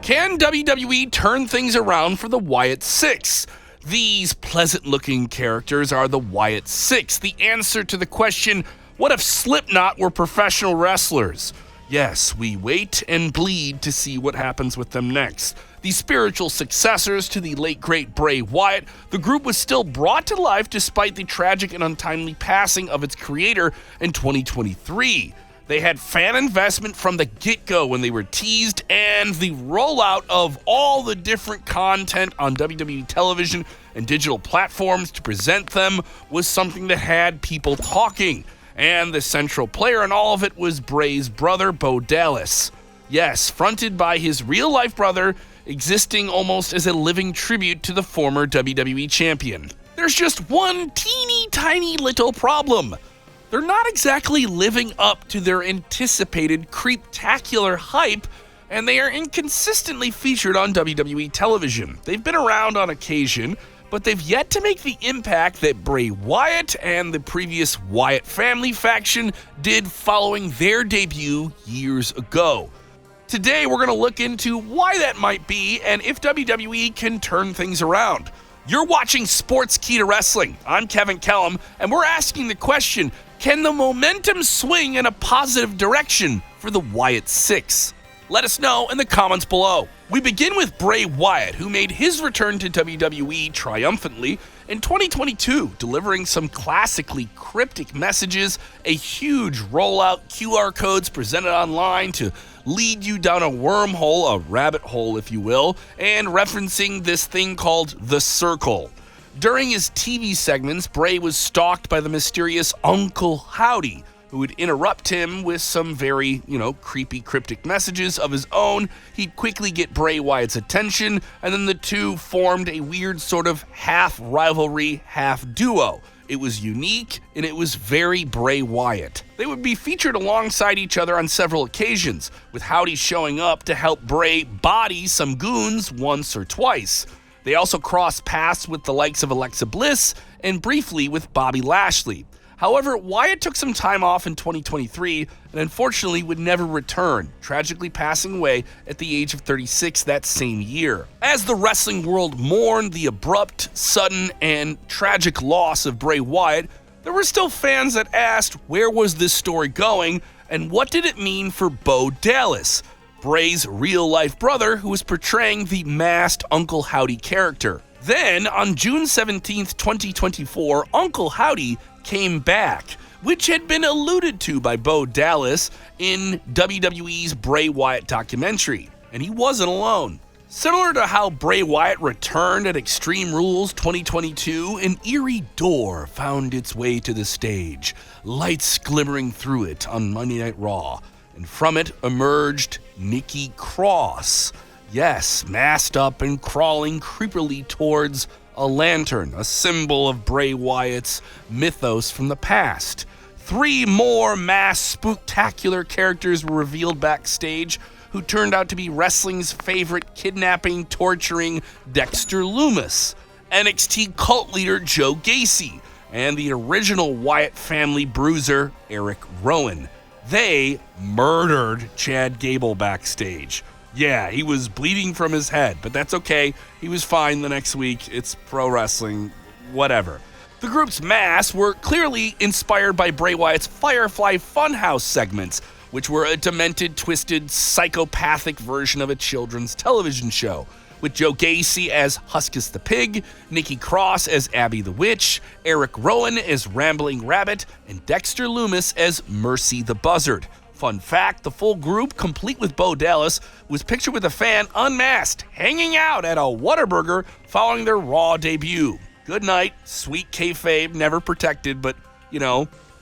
Can WWE turn things around for the Wyatt Six? These pleasant-looking characters are the Wyatt Six, the answer to the question, what if Slipknot were professional wrestlers? Yes, we wait and bleed to see what happens with them next. The spiritual successors to the late great Bray Wyatt, the group was still brought to life despite the tragic and untimely passing of its creator in 2023. They had fan investment from the get-go when they were teased, and the rollout of all the different content on WWE television and digital platforms to present them was something that had people talking. And the central player in all of it was Bray's brother, Bo Dallas. Yes, fronted by his real-life brother, existing almost as a living tribute to the former WWE champion. There's just one teeny tiny little problem. They're not exactly living up to their anticipated creeptacular hype, and they are inconsistently featured on WWE television. They've been around on occasion, but they've yet to make the impact that Bray Wyatt and the previous Wyatt family faction did following their debut years ago. Today, we're going to look into why that might be and if WWE can turn things around. You're watching Sportskeeda Wrestling. I'm Kevin Kellum, and we're asking the question, can the momentum swing in a positive direction for the Wyatt Six? Let us know in the comments below. We begin with Bray Wyatt, who made his return to WWE triumphantly in 2022, delivering some classically cryptic messages, a huge rollout, QR codes presented online to lead you down a wormhole, a rabbit hole if you will, and referencing this thing called The Circle. During his TV segments, Bray was stalked by the mysterious Uncle Howdy, who would interrupt him with some very, creepy, cryptic messages of his own. He'd quickly get Bray Wyatt's attention, and then the two formed a weird sort of half rivalry, half duo. It was unique, and it was very Bray Wyatt. They would be featured alongside each other on several occasions, with Howdy showing up to help Bray body some goons once or twice. They also crossed paths with the likes of Alexa Bliss and briefly with Bobby Lashley. However, Wyatt took some time off in 2023 and unfortunately would never return, tragically passing away at the age of 36 that same year. As the wrestling world mourned the abrupt, sudden, and tragic loss of Bray Wyatt, there were still fans that asked where was this story going and what did it mean for Bo Dallas, Bray's real-life brother who was portraying the masked Uncle Howdy character. Then, on June 17th, 2024, Uncle Howdy came back, which had been alluded to by Bo Dallas in WWE's Bray Wyatt documentary, and he wasn't alone. Similar to how Bray Wyatt returned at Extreme Rules 2022, an eerie door found its way to the stage, lights glimmering through it on Monday Night Raw, and from it emerged Nikki Cross. Yes, masked up and crawling creepily towards a lantern, a symbol of Bray Wyatt's mythos from the past. 3 more masked spooktacular characters were revealed backstage, who turned out to be wrestling's favorite kidnapping, torturing Dexter Lumis, NXT cult leader Joe Gacy, and the original Wyatt family bruiser Eric Rowan. They murdered Chad Gable backstage. Yeah, he was bleeding from his head, but that's okay. He was fine the next week. It's pro wrestling, whatever. The group's masks were clearly inspired by Bray Wyatt's Firefly Funhouse segments, which were a demented, twisted, psychopathic version of a children's television show, with Joe Gacy as Huskus the Pig, Nikki Cross as Abby the Witch, Eric Rowan as Rambling Rabbit, and Dexter Lumis as Mercy the Buzzard. Fun fact, the full group, complete with Bo Dallas, was pictured with a fan unmasked, hanging out at a Whataburger following their Raw debut. Good night, sweet kayfabe, never protected, but,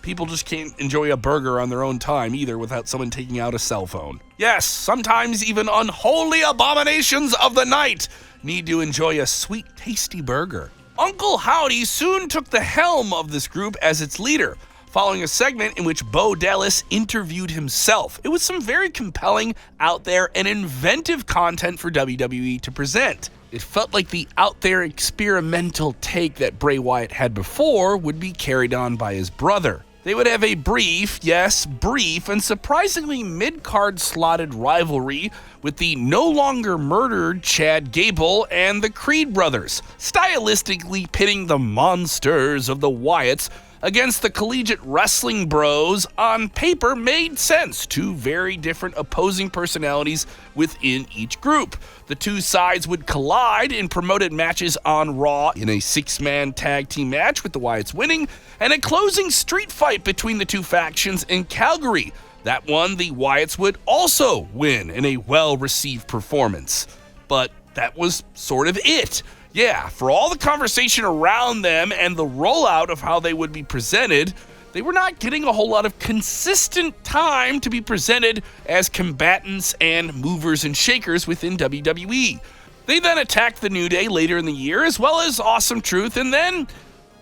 people just can't enjoy a burger on their own time either without someone taking out a cell phone. Yes, sometimes even unholy abominations of the night need to enjoy a sweet, tasty burger. Uncle Howdy soon took the helm of this group as its leader, following a segment in which Bo Dallas interviewed himself. It was some very compelling, out there, and inventive content for WWE to present. It felt like the out there experimental take that Bray Wyatt had before would be carried on by his brother. They would have a brief, yes, brief, and surprisingly mid-card slotted rivalry with the no longer murdered Chad Gable and the Creed brothers, stylistically pitting the monsters of the Wyatts against the collegiate wrestling bros. On paper made sense. Two very different opposing personalities within each group. The two sides would collide in promoted matches on Raw in a six-man tag team match with the Wyatts winning, and a closing street fight between the two factions in Calgary. That one, the Wyatts would also win in a well-received performance. But that was sort of it. Yeah, for all the conversation around them and the rollout of how they would be presented, they were not getting a whole lot of consistent time to be presented as combatants and movers and shakers within WWE. They then attacked the New Day later in the year, as well as Awesome Truth, and then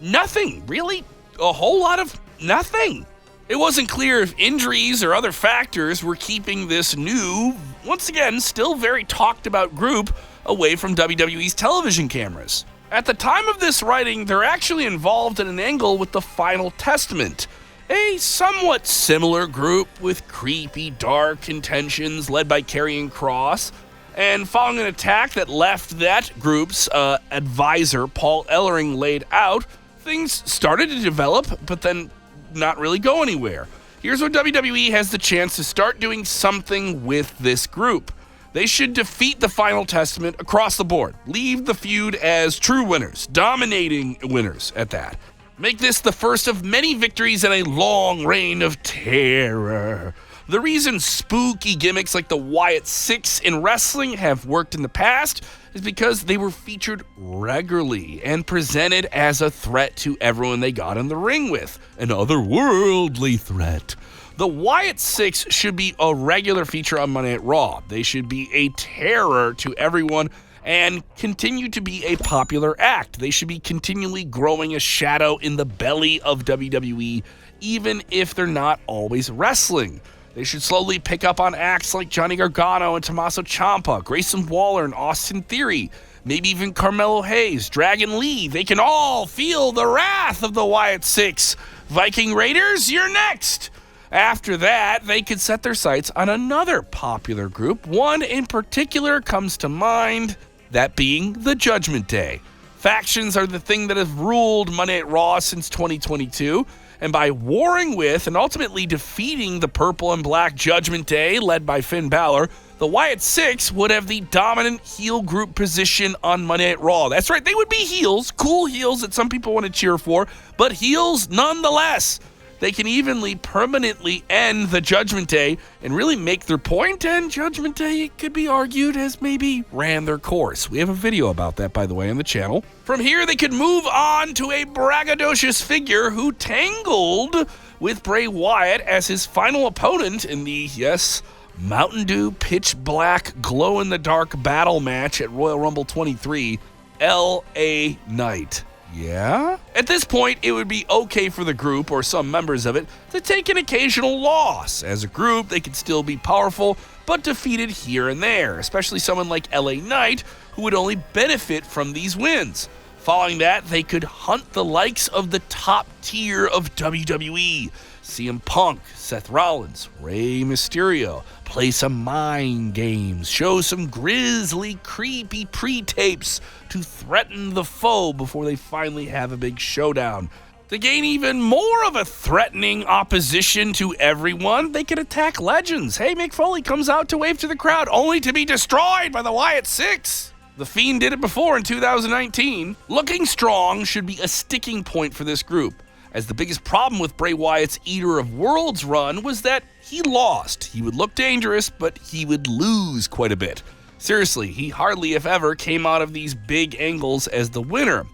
nothing, really, a whole lot of nothing. It wasn't clear if injuries or other factors were keeping this new, once again, still very talked about group away from WWE's television cameras. At the time of this writing, they're actually involved in an angle with the Final Testament, a somewhat similar group with creepy, dark intentions led by Karrion Kross. And following an attack that left that group's advisor, Paul Ellering, laid out, things started to develop, but then not really go anywhere. Here's where WWE has the chance to start doing something with this group. They should defeat the Final Testament across the board. Leave the feud as true winners, dominating winners at that. Make this the first of many victories in a long reign of terror. The reason spooky gimmicks like the Wyatt Six in wrestling have worked in the past is because they were featured regularly and presented as a threat to everyone they got in the ring with. An otherworldly threat. The Wyatt Six should be a regular feature on Monday Night Raw. They should be a terror to everyone and continue to be a popular act. They should be continually growing a shadow in the belly of WWE, even if they're not always wrestling. They should slowly pick up on acts like Johnny Gargano and Tommaso Ciampa, Grayson Waller and Austin Theory, maybe even Carmelo Hayes, Dragon Lee. They can all feel the wrath of the Wyatt Six. Viking Raiders, you're next! After that, they could set their sights on another popular group. One in particular comes to mind, that being the Judgment Day. Factions are the thing that have ruled Monday Night Raw since 2022, and by warring with and ultimately defeating the Purple and Black Judgment Day, led by Finn Balor, the Wyatt Six would have the dominant heel group position on Monday Night Raw. That's right, they would be heels, cool heels that some people want to cheer for, but heels nonetheless. They can evenly, permanently end the Judgment Day and really make their point, and Judgment Day, it could be argued, has maybe ran their course. We have a video about that, by the way, on the channel. From here, they could move on to a braggadocious figure who tangled with Bray Wyatt as his final opponent in the, yes, Mountain Dew pitch black glow-in-the-dark battle match at Royal Rumble 23, L.A. Knight. Yeah? At this point, it would be okay for the group, or some members of it, to take an occasional loss. As a group, they could still be powerful, but defeated here and there, especially someone like LA Knight, who would only benefit from these wins. Following that, they could hunt the likes of the top tier of WWE. CM Punk, Seth Rollins, Rey Mysterio, play some mind games, show some grisly, creepy pre-tapes to threaten the foe before they finally have a big showdown. To gain even more of a threatening opposition to everyone, they could attack legends. Hey, Mick Foley comes out to wave to the crowd, only to be destroyed by the Wyatt Six. The Fiend did it before in 2019. Looking strong should be a sticking point for this group, as the biggest problem with Bray Wyatt's Eater of Worlds run was that he lost. He would look dangerous, but he would lose quite a bit. Seriously, he hardly, if ever, came out of these big angles as the winner.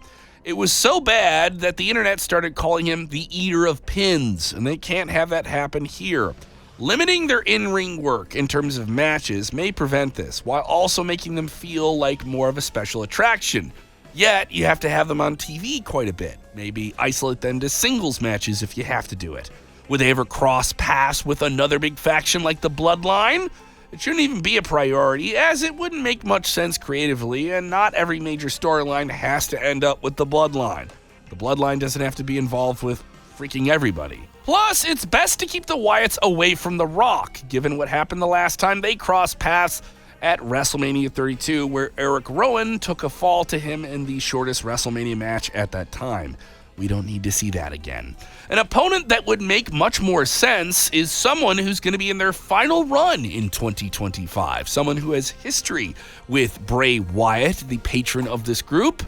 It was so bad that the internet started calling him the Eater of Pins, and they can't have that happen here. Limiting their in-ring work in terms of matches may prevent this, while also making them feel like more of a special attraction. Yet, you have to have them on TV quite a bit. Maybe isolate them to singles matches if you have to do it. Would they ever cross paths with another big faction like the Bloodline? It shouldn't even be a priority, as it wouldn't make much sense creatively, and not every major storyline has to end up with the Bloodline. The Bloodline doesn't have to be involved with freaking everybody. Plus, it's best to keep the Wyatts away from The Rock, given what happened the last time they crossed paths at WrestleMania 32, where Eric Rowan took a fall to him in the shortest WrestleMania match at that time. We don't need to see that again. An opponent that would make much more sense is someone who's going to be in their final run in 2025. Someone who has history with Bray Wyatt, the patron of this group,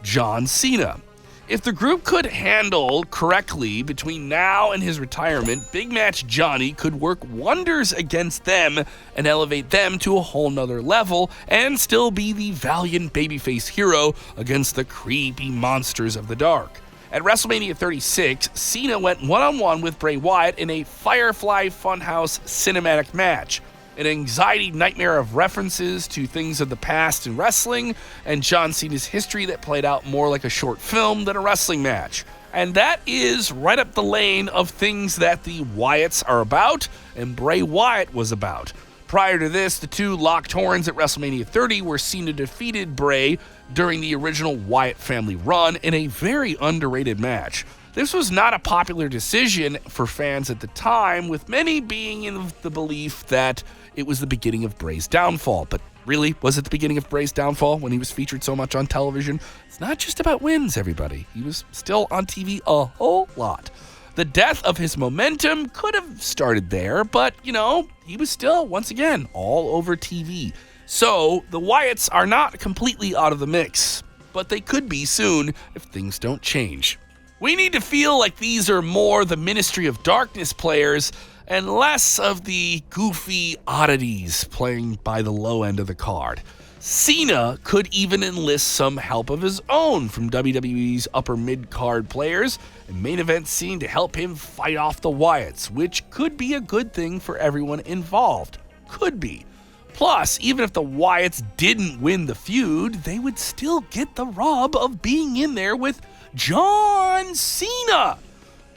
John Cena. If the group could handle correctly between now and his retirement, Big Match Johnny could work wonders against them and elevate them to a whole nother level and still be the valiant babyface hero against the creepy monsters of the dark. At WrestleMania 36, Cena went one-on-one with Bray Wyatt in a Firefly Funhouse cinematic match. An anxiety nightmare of references to things of the past in wrestling, and John Cena's history that played out more like a short film than a wrestling match. And that is right up the lane of things that the Wyatts are about, and Bray Wyatt was about. Prior to this, the two locked horns at WrestleMania 30, where Cena defeated Bray during the original Wyatt family run in a very underrated match. This was not a popular decision for fans at the time, with many being in the belief that it was the beginning of Bray's downfall. But really, was it the beginning of Bray's downfall when he was featured so much on television? It's not just about wins, everybody. He was still on TV a whole lot. The death of his momentum could have started there, but, he was still, once again, all over TV. So, the Wyatts are not completely out of the mix, but they could be soon if things don't change. We need to feel like these are more the Ministry of Darkness players and less of the goofy oddities playing by the low end of the card. Cena could even enlist some help of his own from WWE's upper mid-card players and main event scene to help him fight off the Wyatts, which could be a good thing for everyone involved. Could be. Plus, even if the Wyatts didn't win the feud, they would still get the rub of being in there with John Cena.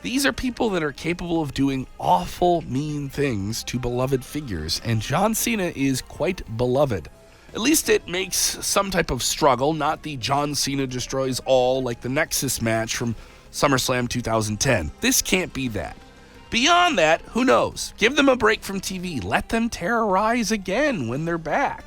These are people that are capable of doing awful, mean things to beloved figures, and John Cena is quite beloved. At least it makes some type of struggle, not the John Cena destroys all like the Nexus match from SummerSlam 2010. This can't be that. Beyond that, who knows? Give them a break from TV. Let them terrorize again when they're back.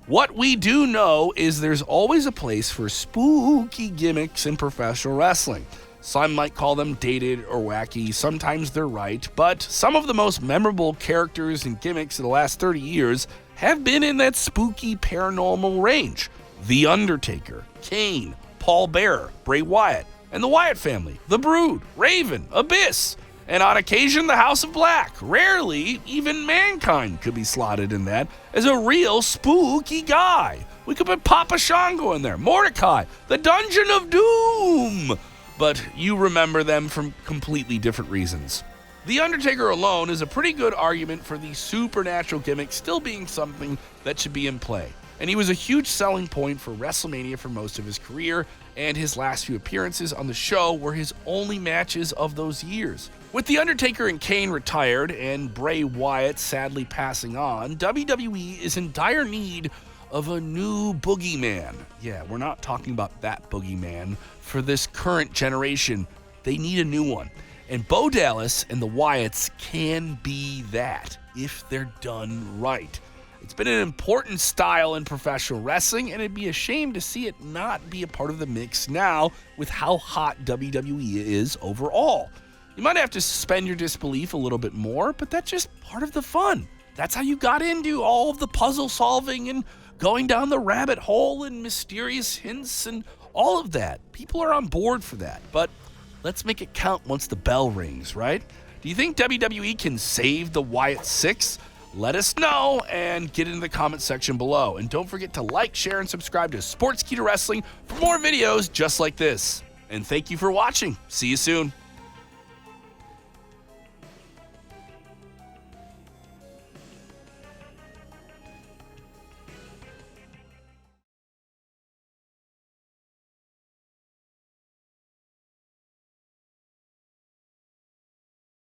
What we do know is there's always a place for spooky gimmicks in professional wrestling. Some might call them dated or wacky, sometimes they're right, but some of the most memorable characters and gimmicks of the last 30 years have been in that spooky paranormal range. The Undertaker, Kane, Paul Bearer, Bray Wyatt, and the Wyatt family, The Brood, Raven, Abyss, and on occasion the House of Black. Rarely, even Mankind could be slotted in that as a real spooky guy. We could put Papa Shango in there, Mordecai, the Dungeon of Doom. But you remember them from completely different reasons. The Undertaker alone is a pretty good argument for the supernatural gimmick still being something that should be in play. And he was a huge selling point for WrestleMania for most of his career, and his last few appearances on the show were his only matches of those years. With The Undertaker and Kane retired and Bray Wyatt sadly passing on, WWE is in dire need of a new boogeyman. Yeah, we're not talking about that boogeyman. For this current generation, they need a new one. And Bo Dallas and the Wyatts can be that if they're done right. It's been an important style in professional wrestling, and it'd be a shame to see it not be a part of the mix now with how hot WWE is overall. You might have to suspend your disbelief a little bit more, but that's just part of the fun. That's how you got into all of the puzzle solving and going down the rabbit hole and mysterious hints and all of that. People are on board for that, but let's make it count once the bell rings, right? Do you think WWE can save the Wyatt 6? Let us know and get in the comment section below. And don't forget to like, share, and subscribe to Sportskeeda Wrestling for more videos just like this. And thank you for watching. See you soon.